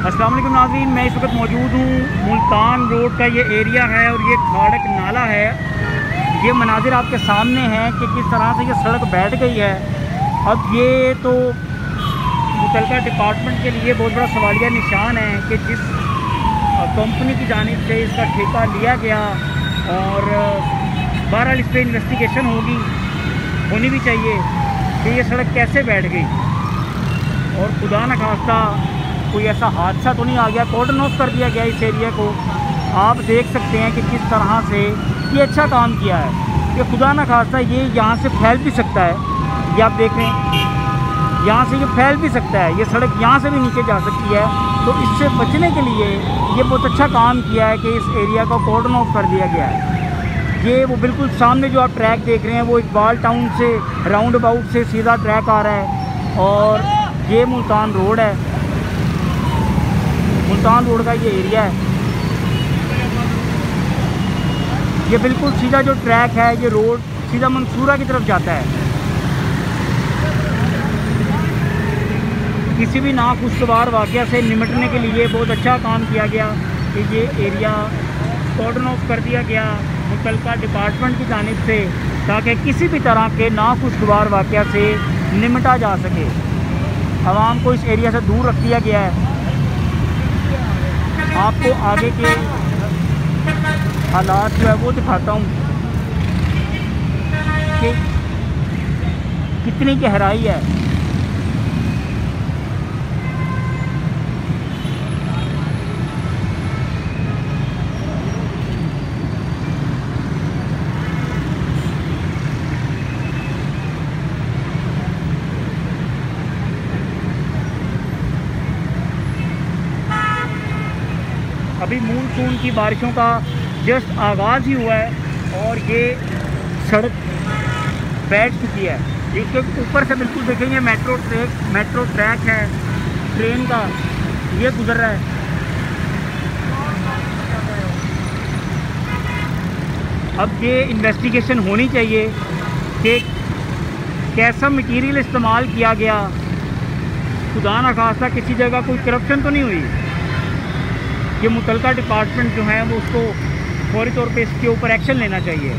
अस्सलाम वालेकुम नाज़रीन, मैं इस वक्त मौजूद हूँ मुल्तान रोड का ये एरिया है और ये खाड़क नाला है। ये मनाजिर आपके सामने हैं कि किस तरह से ये सड़क बैठ गई है। अब ये तो मुतलका डिपार्टमेंट के लिए बहुत बड़ा सवालिया निशान है कि जिस कंपनी की जानिब से इसका ठेका लिया गया और बहरहाल इस पर इन्वेस्टिगेशन होनी भी चाहिए कि ये सड़क कैसे बैठ गई और खुदा न खास्ता कोई ऐसा हादसा तो नहीं आ गया। कॉर्डन ऑफ कर दिया गया इस एरिया को। आप देख सकते हैं कि किस तरह से ये अच्छा काम किया है। ये खुदा न खास्ता ये यहाँ से फैल भी सकता है। ये आप देख रहे हैं यहाँ से ये फैल भी सकता है। ये सड़क यहाँ से भी नीचे जा सकती है। तो इससे बचने के लिए ये बहुत अच्छा काम किया है कि इस एरिया को कॉर्डन ऑफ कर दिया गया है। ये वो बिल्कुल सामने जो आप ट्रैक देख रहे हैं वो इकबाल टाउन से राउंड अबाउट से सीधा ट्रैक आ रहा है और ये मुल्तान रोड है। मुल्तान रोड का ये एरिया है। ये बिल्कुल सीधा जो ट्रैक है ये रोड सीधा मंसूरा की तरफ जाता है। किसी भी नाखुशगवार वाक़या से निपटने के लिए बहुत अच्छा काम किया गया कि ये एरिया कॉर्डन ऑफ कर दिया गया मुतलका डिपार्टमेंट की जानिब से, ताकि किसी भी तरह के नाखुशगवार वाक़या से निपटा जा सके। आवाम को इस एरिया से दूर रख दिया गया है। आपको आगे के हालात जो है वो दिखाता हूँ कि कितनी गहराई है। अभी मानसून की बारिशों का जस्ट आगाज़ ही हुआ है और ये सड़क बैठ चुकी है। इसके ऊपर से बिल्कुल देखेंगे मेट्रो ट्रैक है ट्रेन का, ये गुजर रहा है। अब ये इन्वेस्टिगेशन होनी चाहिए कि कैसा मटेरियल इस्तेमाल किया गया। खुदा न खास्ता किसी जगह कोई करप्शन तो नहीं हुई। ये मुतलका डिपार्टमेंट जो है वो उसको फौरी तौर पे इसके ऊपर एक्शन लेना चाहिए।